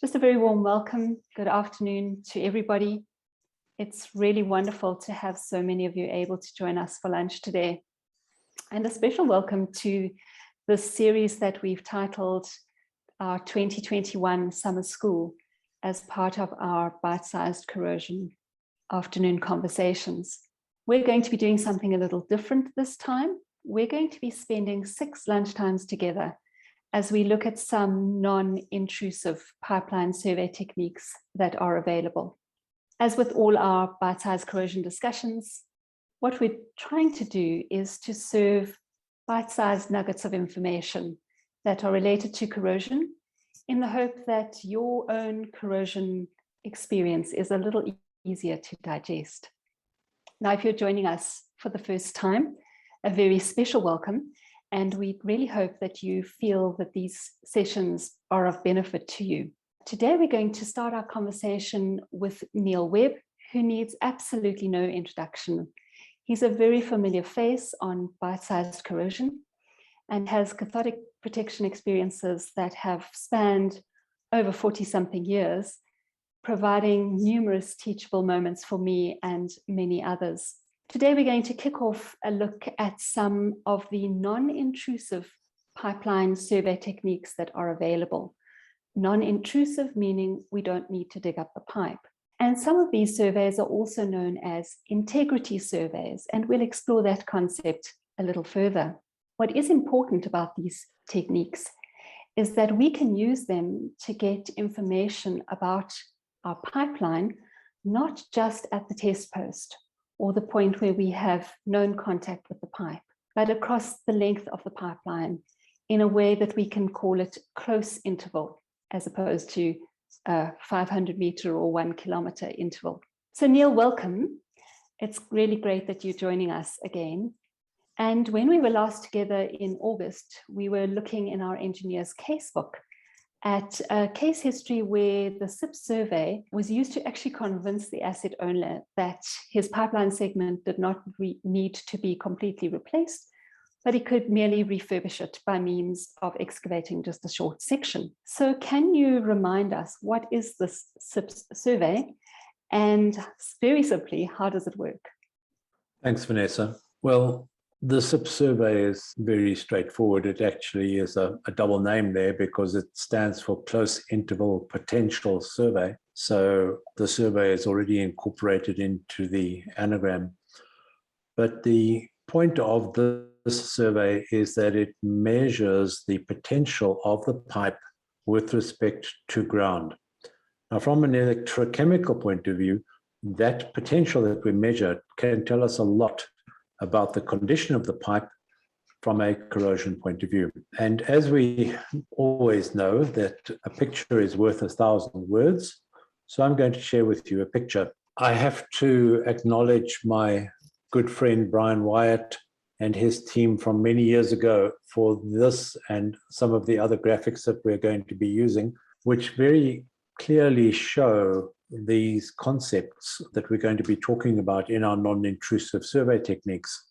Just a very warm welcome. Good afternoon to everybody. It's really wonderful to have so many of you able to join us for lunch today. And a special welcome to this series that we've titled our 2021 Summer School as part of our Bite-Sized Corrosion afternoon conversations. We're going to be doing something a little different this time. We're going to be spending 6 lunchtimes together as we look at some non-intrusive pipeline survey techniques that are available. As with all our bite-sized corrosion discussions, what we're trying to do is to serve bite-sized nuggets of information that are related to corrosion in the hope that your own corrosion experience is a little easier to digest. Now, if you're joining us for the first time, a very special welcome. And we really hope that you feel that these sessions are of benefit to you. Today, we're going to start our conversation with Neil Webb, who needs absolutely no introduction. He's a very familiar face on bite-sized corrosion and has cathodic protection experiences that have spanned over 40-something years, providing numerous teachable moments for me and many others. Today, we're going to kick off a look at some of the non-intrusive pipeline survey techniques that are available. Non-intrusive meaning we don't need to dig up the pipe. And some of these surveys are also known as integrity surveys, and we'll explore that concept a little further. What is important about these techniques is that we can use them to get information about our pipeline, not just at the test post, or the point where we have known contact with the pipe, but across the length of the pipeline in a way that we can call it close interval, as opposed to a 500-meter or 1 kilometer interval. So Neil, welcome. It's really great that you're joining us again. And when we were last together in August, we were looking in our engineer's casebook at a case history where the CIPS survey was used to actually convince the asset owner that his pipeline segment did not need to be completely replaced, but he could merely refurbish it by means of excavating just a short section. So can you remind us, what is this CIPS survey? And very simply, how does it work? Thanks, Vanessa. Well, the CIPS survey is very straightforward. It actually is a double name there because it stands for Close Interval Potential Survey. So the survey is already incorporated into the anagram. But the point of this survey is that it measures the potential of the pipe with respect to ground. Now, from an electrochemical point of view, that potential that we measure can tell us a lot about the condition of the pipe from a corrosion point of view. And as we always know that a picture is worth 1,000 words, so I'm going to share with you a picture. I have to acknowledge my good friend Brian Wyatt and his team from many years ago for this and some of the other graphics that we're going to be using, which very clearly show these concepts that we're going to be talking about in our non-intrusive survey techniques.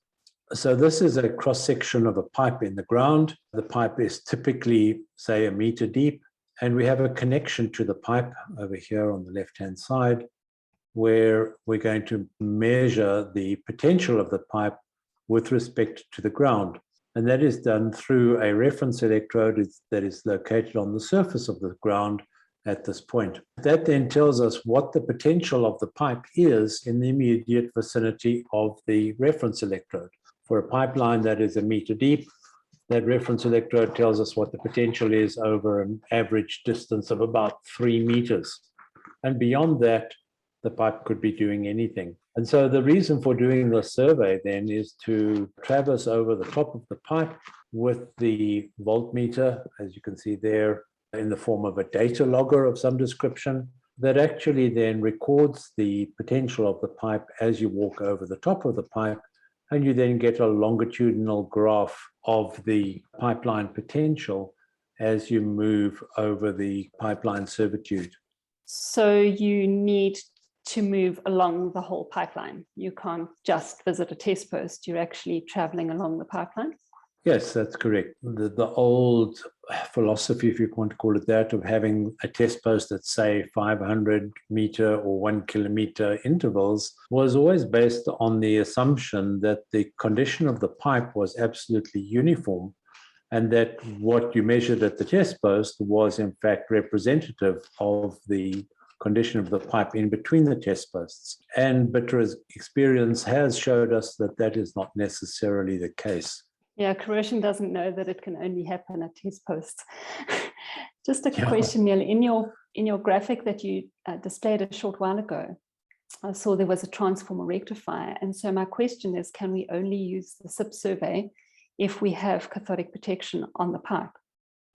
So this is a cross-section of a pipe in the ground. The pipe is typically, say, 1 meter deep, and we have a connection to the pipe over here on the left-hand side, where we're going to measure the potential of the pipe with respect to the ground. And that is done through a reference electrode that is located on the surface of the ground at this point. That then tells us what the potential of the pipe is in the immediate vicinity of the reference electrode. For a pipeline that is 1 meter deep, that reference electrode tells us what the potential is over an average distance of about 3 meters. And beyond that, the pipe could be doing anything. And so the reason for doing this survey then is to traverse over the top of the pipe with the voltmeter, as you can see there, in the form of a data logger of some description that actually then records the potential of the pipe as you walk over the top of the pipe, and you then get a longitudinal graph of the pipeline potential as you move over the pipeline servitude. So you need to move along the whole pipeline. You can't just visit a test post, you're actually traveling along the pipeline. Yes, that's correct. The old philosophy, if you want to call it that, of having a test post at, say, 500-meter or 1 kilometer intervals was always based on the assumption that the condition of the pipe was absolutely uniform, and that what you measured at the test post was in fact representative of the condition of the pipe in between the test posts. And bitter experience has showed us that that is not necessarily the case. Yeah, corrosion doesn't know that it can only happen at test posts. Just a question, Neil, in your graphic that you displayed a short while ago, I saw there was a transformer rectifier. And so my question is, can we only use the CIPS survey if we have cathodic protection on the pipe?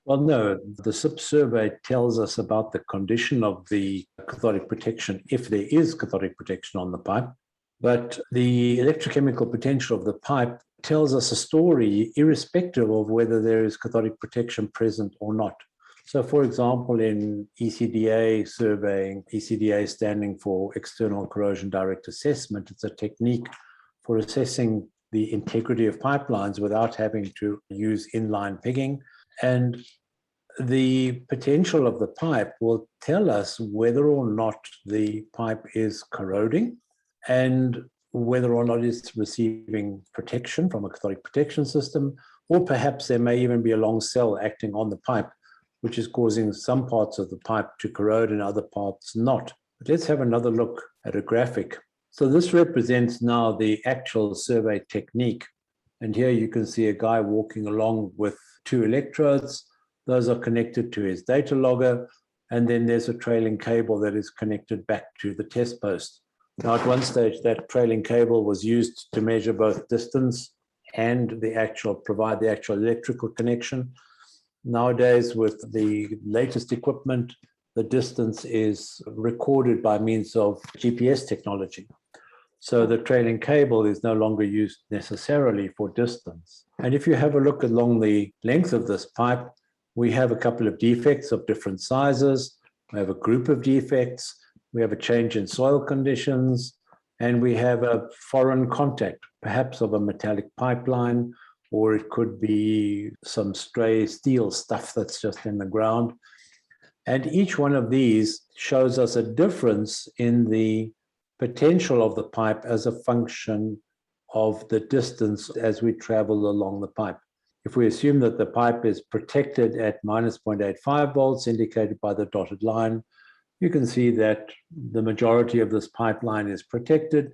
Well, no, the CIPS survey tells us about the condition of the cathodic protection if there is cathodic protection on the pipe. But the electrochemical potential of the pipe tells us a story irrespective of whether there is cathodic protection present or not. So, for example, in ECDA surveying, ECDA standing for External Corrosion Direct Assessment, it's a technique for assessing the integrity of pipelines without having to use inline pigging. And the potential of the pipe will tell us whether or not the pipe is corroding and whether or not it's receiving protection from a cathodic protection system, or perhaps there may even be a long cell acting on the pipe, which is causing some parts of the pipe to corrode and other parts not. But let's have another look at a graphic. So this represents now the actual survey technique. And here you can see a guy walking along with two electrodes. Those are connected to his data logger. And then there's a trailing cable that is connected back to the test post. Now, at one stage, that trailing cable was used to measure both distance and provide the actual electrical connection. Nowadays, with the latest equipment, the distance is recorded by means of GPS technology. So the trailing cable is no longer used necessarily for distance. And if you have a look along the length of this pipe, we have a couple of defects of different sizes. We have a group of defects. We have a change in soil conditions, and we have a foreign contact, perhaps of a metallic pipeline, or it could be some stray steel stuff that's just in the ground. And each one of these shows us a difference in the potential of the pipe as a function of the distance as we travel along the pipe. If we assume that the pipe is protected at minus 0.85 volts, indicated by the dotted line, you can see that the majority of this pipeline is protected.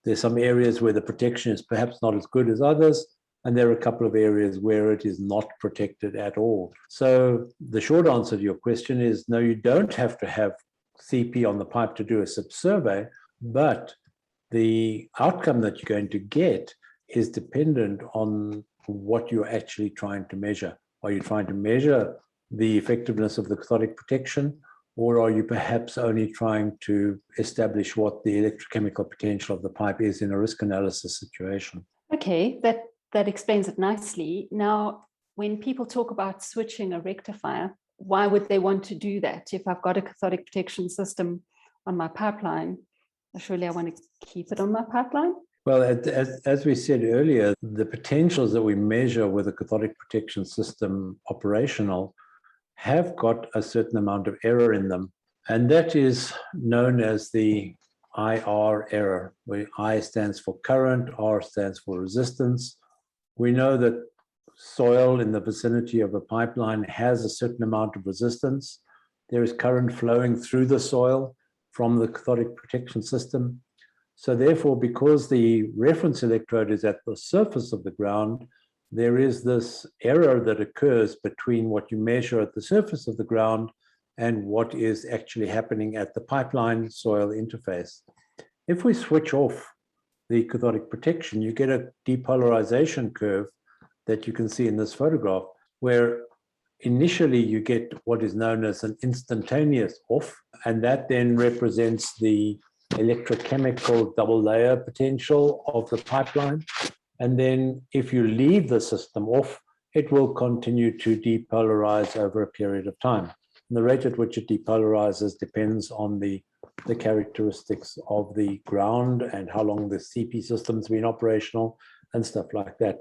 There's some areas where the protection is perhaps not as good as others, and there are a couple of areas where it is not protected at all. So the short answer to your question is no, you don't have to have CP on the pipe to do a CIPS survey, but the outcome that you're going to get is dependent on what you're actually trying to measure. Are you trying to measure the effectiveness of the cathodic protection, or are you perhaps only trying to establish what the electrochemical potential of the pipe is in a risk analysis situation? Okay, that explains it nicely. Now, when people talk about switching a rectifier, why would they want to do that? If I've got a cathodic protection system on my pipeline, surely I want to keep it on my pipeline? Well, as we said earlier, the potentials that we measure with a cathodic protection system operational have got a certain amount of error in them. And that is known as the IR error, where I stands for current, R stands for resistance. We know that soil in the vicinity of a pipeline has a certain amount of resistance. There is current flowing through the soil from the cathodic protection system. So therefore, because the reference electrode is at the surface of the ground, there is this error that occurs between what you measure at the surface of the ground and what is actually happening at the pipeline soil interface. If we switch off the cathodic protection, you get a depolarization curve that you can see in this photograph, where initially you get what is known as an instantaneous off, and that then represents the electrochemical double layer potential of the pipeline. And then if you leave the system off, it will continue to depolarize over a period of time. And the rate at which it depolarizes depends on the characteristics of the ground and how long the CP system's been operational and stuff like that.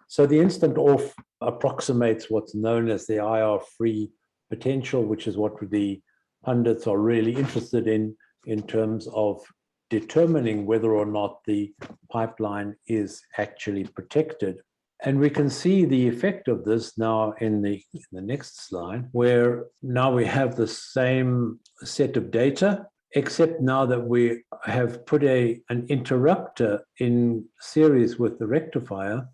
So the instant off approximates what's known as the IR-free potential, which is what the pundits are really interested in terms of determining whether or not the pipeline is actually protected. And we can see the effect of this now in the next slide, where now we have the same set of data, except now that we have put an interrupter in series with the rectifier,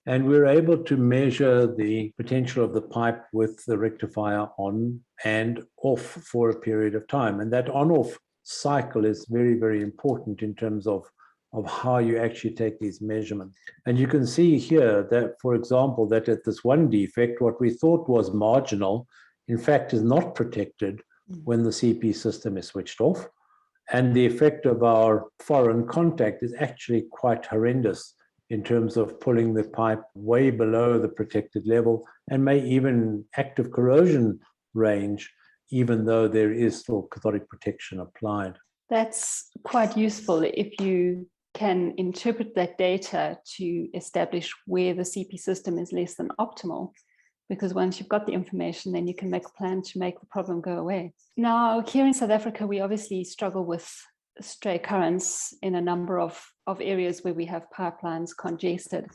and we're able to measure the potential of the pipe with the rectifier on and off for a period of time. And that on-off cycle is very, very important in terms of how you actually take these measurements. And you can see here that, for example, that at this one defect, what we thought was marginal, in fact, is not protected when the CP system is switched off. And the effect of our foreign contact is actually quite horrendous in terms of pulling the pipe way below the protected level and may even active corrosion range, even though there is still cathodic protection applied. That's quite useful if you can interpret that data to establish where the CP system is less than optimal, because once you've got the information, then you can make a plan to make the problem go away. Now, here in South Africa, we obviously struggle with stray currents in a number of areas where we have pipelines congested.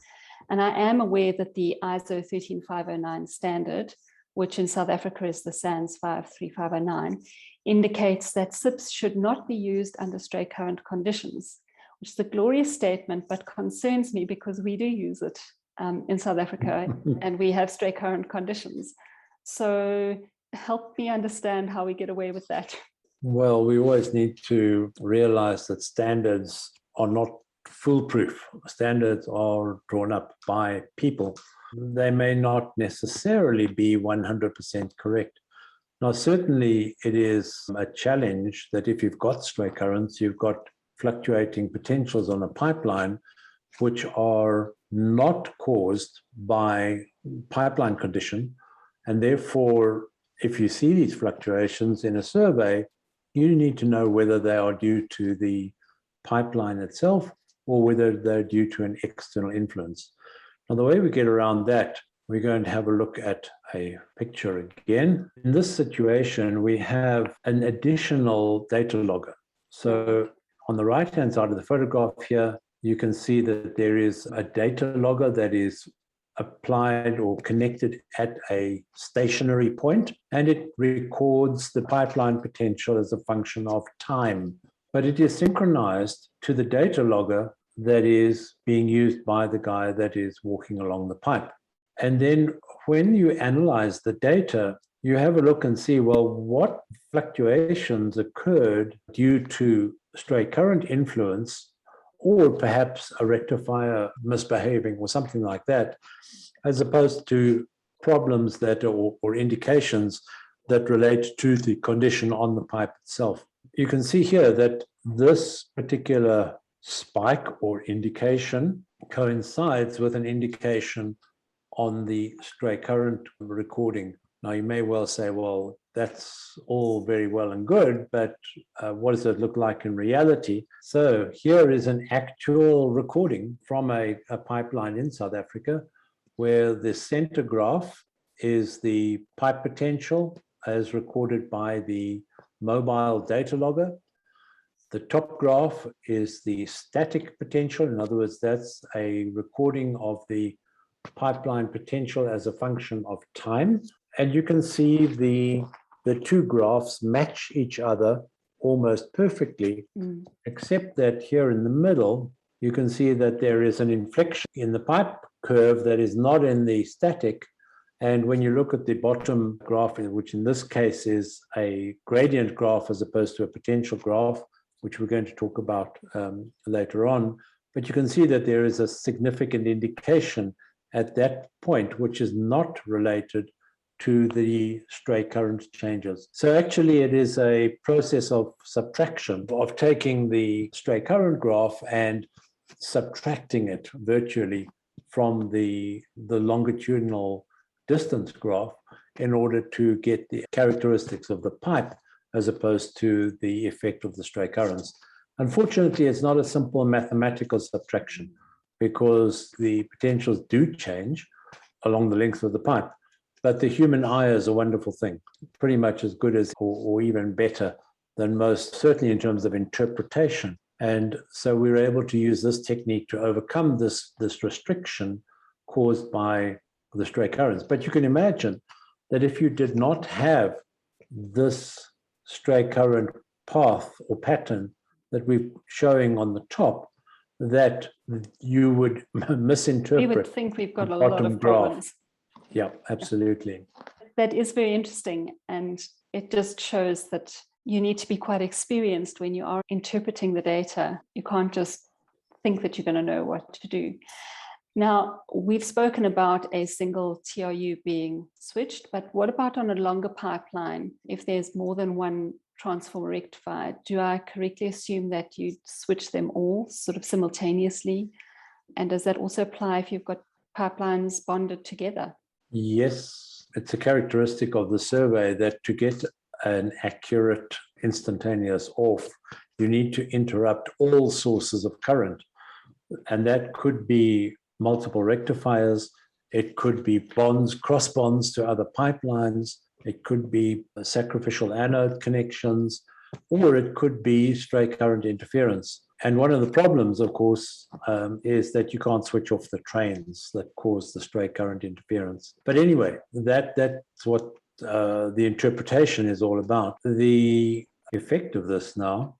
And I am aware that the ISO 13509 standard, which in South Africa is the SANS 53509, indicates that CIPS should not be used under stray current conditions, which is a glorious statement, but concerns me because we do use it in South Africa and we have stray current conditions. So help me understand how we get away with that. Well, we always need to realize that standards are not foolproof. Standards are drawn up by people. They may not necessarily be 100% correct. Now, certainly it is a challenge that if you've got stray currents, you've got fluctuating potentials on a pipeline, which are not caused by pipeline condition. And therefore, if you see these fluctuations in a survey, you need to know whether they are due to the pipeline itself or whether they're due to an external influence. Now, the way we get around that, we're going to have a look at a picture again. In this situation, we have an additional data logger. So on the right-hand side of the photograph here, you can see that there is a data logger that is applied or connected at a stationary point, and it records the pipeline potential as a function of time. But it is synchronized to the data logger that is being used by the guy that is walking along the pipe. And then when you analyze the data, you have a look and see, well, what fluctuations occurred due to stray current influence, or perhaps a rectifier misbehaving or something like that, as opposed to problems that or indications that relate to the condition on the pipe itself. You can see here that this particular spike or indication coincides with an indication on the stray current recording. Now, you may well say, well, that's all very well and good, but what does it look like in reality? So here is an actual recording from a pipeline in South Africa, where the center graph is the pipe potential as recorded by the mobile data logger. The top graph is the static potential. In other words, that's a recording of the pipeline potential as a function of time. And you can see the two graphs match each other almost perfectly, except that here in the middle, you can see that there is an inflection in the pipe curve that is not in the static. And when you look at the bottom graph, which in this case is a gradient graph as opposed to a potential graph, which we're going to talk about later on, but you can see that there is a significant indication at that point, which is not related to the stray current changes. So actually it is a process of subtraction, of taking the stray current graph and subtracting it virtually from the longitudinal distance graph in order to get the characteristics of the pipe as opposed to the effect of the stray currents. Unfortunately, it's not a simple mathematical subtraction. because the potentials do change along the length of the pipe. But the human eye is a wonderful thing, pretty much as good as, or even better than most, certainly in terms of interpretation. And so we were able to use this technique to overcome this restriction caused by the stray currents. But you can imagine that if you did not have this stray current path or pattern that we're showing on the top, that you would misinterpret. We would think we've got a lot of problems. Yeah, absolutely. That is very interesting. And it just shows that you need to be quite experienced when you are interpreting the data. You can't just think that you're going to know what to do. Now, we've spoken about a single TRU being switched, but what about on a longer pipeline? If there's more than one transformer rectifier, do I correctly assume that you switch them all sort of simultaneously? And does that also apply if you've got pipelines bonded together? Yes, it's a characteristic of the survey that to get an accurate instantaneous off, you need to interrupt all sources of current. And that could be multiple rectifiers, it could be bonds, cross bonds to other pipelines, it could be sacrificial anode connections, or it could be stray current interference. And one of the problems, of course, is that you can't switch off the trains that cause the stray current interference. But anyway, that's what the interpretation is all about. The effect of this now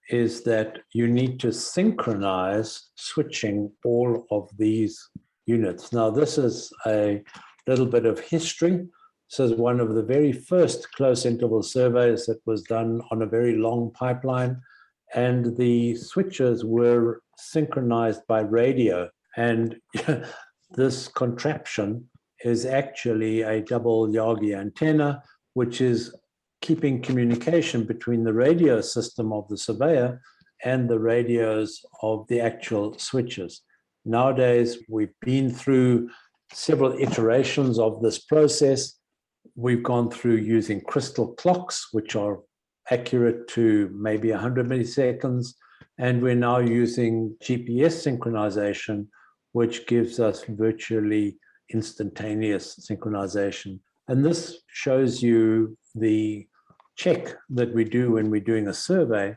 is that you need to synchronize switching all of these units. Now, this is a little bit of history. This is one of the very first close interval surveys that was done on a very long pipeline, and the switches were synchronized by radio. And this contraption is actually a double Yagi antenna, which is keeping communication between the radio system of the surveyor and the radios of the actual switches. Nowadays, we've been through several iterations of this process. We've gone through using crystal clocks, which are accurate to maybe 100 milliseconds, and we're now using GPS synchronization, which gives us virtually instantaneous synchronization. And this shows you the check that we do when we're doing a survey,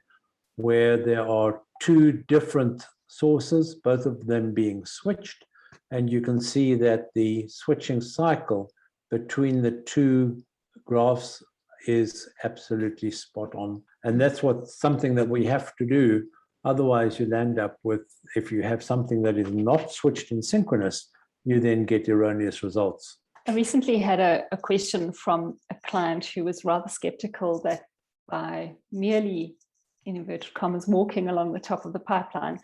where there are two different sources, both of them being switched, and you can see that the switching cycle between the two graphs is absolutely spot on. And that's something that we have to do. Otherwise, you'll end up with, if you have something that is not switched in synchronous, you then get erroneous results. I recently had a question from a client who was rather skeptical that by merely, in inverted commas, walking along the top of the pipeline,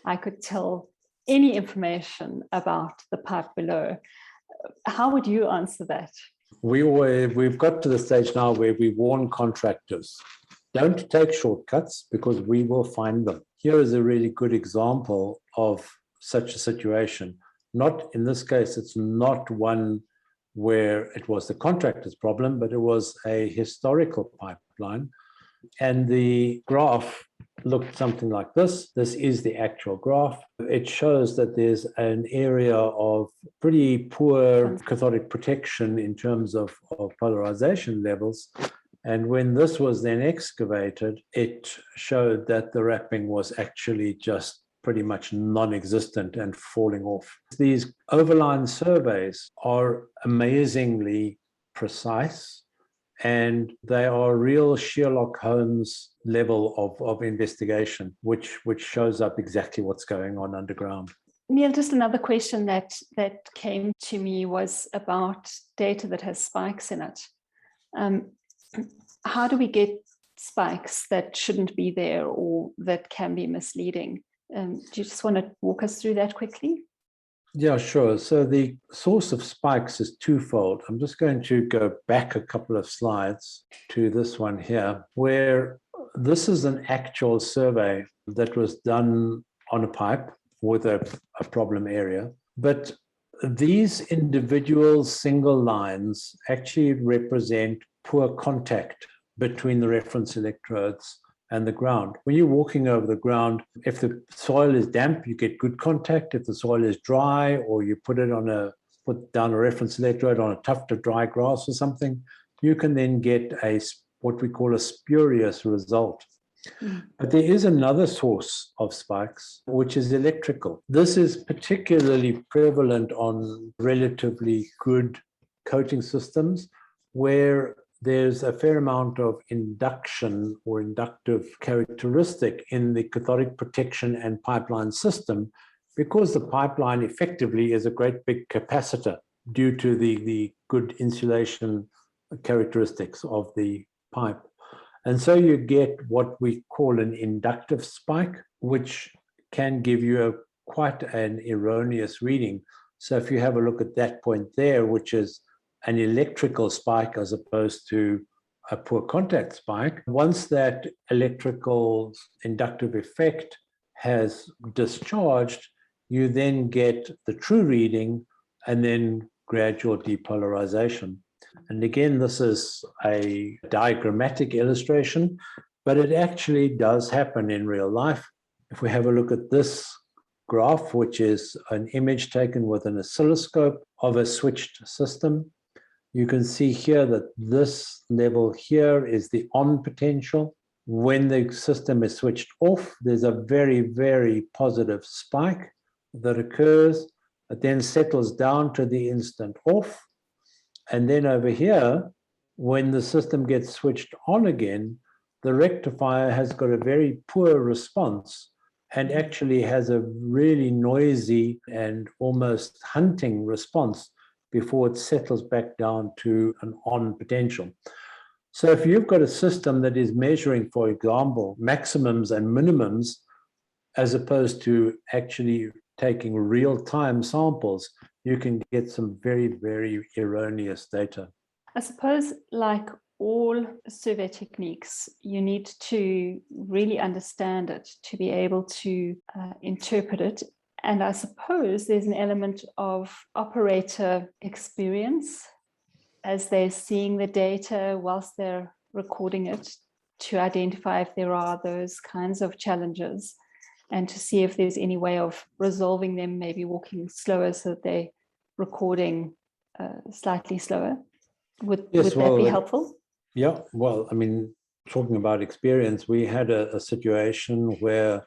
I could tell any information about the pipe below. How would you answer that? We've got to the stage now where we warn contractors, don't take shortcuts because we will find them. Here is a really good example of such a situation. Not in this case, it's not one where it was the contractor's problem, but it was a historical pipeline. And the graph looked something like this. This is the actual graph. It shows that there's an area of pretty poor cathodic protection in terms of polarization levels. And when this was then excavated, it showed that the wrapping was actually just pretty much non-existent and falling off. These overline surveys are amazingly precise, and they are real Sherlock Holmes level of investigation, which shows up exactly what's going on underground. Neil, just another question that came to me was about data that has spikes in it. How do we get spikes that shouldn't be there or that can be misleading? Do you just want to walk us through that quickly? Yeah, sure. So the source of spikes is twofold. I'm just going to go back a couple of slides to this one here, where this is an actual survey that was done on a pipe with a problem area. But these individual single lines actually represent poor contact between the reference electrodes and the ground. When you're walking over the ground, if the soil is damp, you get good contact. If the soil is dry, or you put down a reference electrode on a tuft of dry grass or something, you can then get what we call a spurious result. But there is another source of spikes, which is electrical. This is particularly prevalent on relatively good coating systems where there's a fair amount of induction or inductive characteristic in the cathodic protection and pipeline system, because the pipeline effectively is a great big capacitor due to the good insulation characteristics of the pipe. And so you get what we call an inductive spike, which can give you quite an erroneous reading. So if you have a look at that point there, which is an electrical spike as opposed to a poor contact spike, once that electrical inductive effect has discharged, you then get the true reading and then gradual depolarization. And again, this is a diagrammatic illustration, but it actually does happen in real life. If we have a look at this graph, which is an image taken with an oscilloscope of a switched system, you can see here that this level here is the on potential. When the system is switched off, there's a very, very positive spike that occurs. It then settles down to the instant off. And then over here, when the system gets switched on again, the rectifier has got a very poor response and actually has a really noisy and almost hunting response before it settles back down to an on potential. So if you've got a system that is measuring, for example, maximums and minimums, as opposed to actually taking real-time samples, you can get some very, very erroneous data. I suppose, like all survey techniques, you need to really understand it to be able to interpret it. And I suppose there's an element of operator experience as they're seeing the data whilst they're recording it, to identify if there are those kinds of challenges and to see if there's any way of resolving them, maybe walking slower so that they're recording slightly slower. Would that be helpful? Yeah, well, I mean, talking about experience, we had a situation where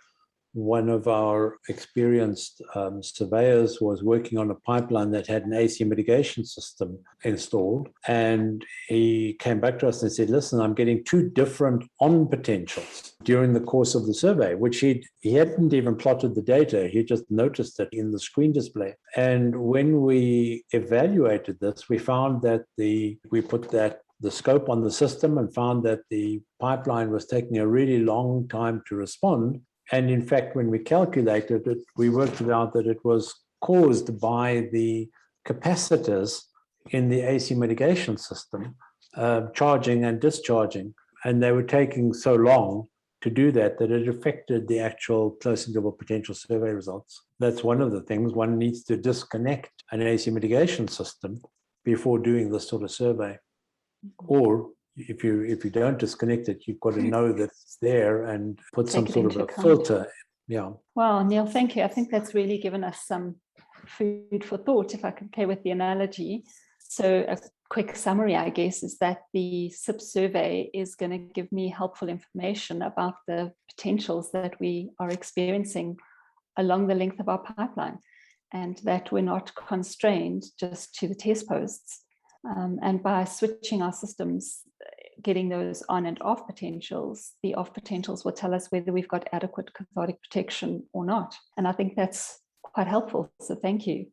one of our experienced surveyors was working on a pipeline that had an AC mitigation system installed. And he came back to us and said, listen, I'm getting two different on potentials during the course of the survey, which he hadn't even plotted the data. He just noticed it in the screen display. And when we evaluated this, we found that we put the scope on the system and found that the pipeline was taking a really long time to respond. And in fact, when we calculated it, we worked it out that it was caused by the capacitors in the AC mitigation system, charging and discharging. And they were taking so long to do that it affected the actual close interval potential survey results. That's one of the things. One needs to disconnect an AC mitigation system before doing this sort of survey. Or if you don't disconnect it, you've got to know that it's there and put some sort of a filter. Yeah. Wow, Neil, thank you. I think that's really given us some food for thought, if I can play with the analogy. So a quick summary, I guess, is that the CIPS survey is going to give me helpful information about the potentials that we are experiencing along the length of our pipeline, and that we're not constrained just to the test posts. And by switching our systems, getting those on and off potentials, the off potentials will tell us whether we've got adequate cathodic protection or not. And I think that's quite helpful. So thank you.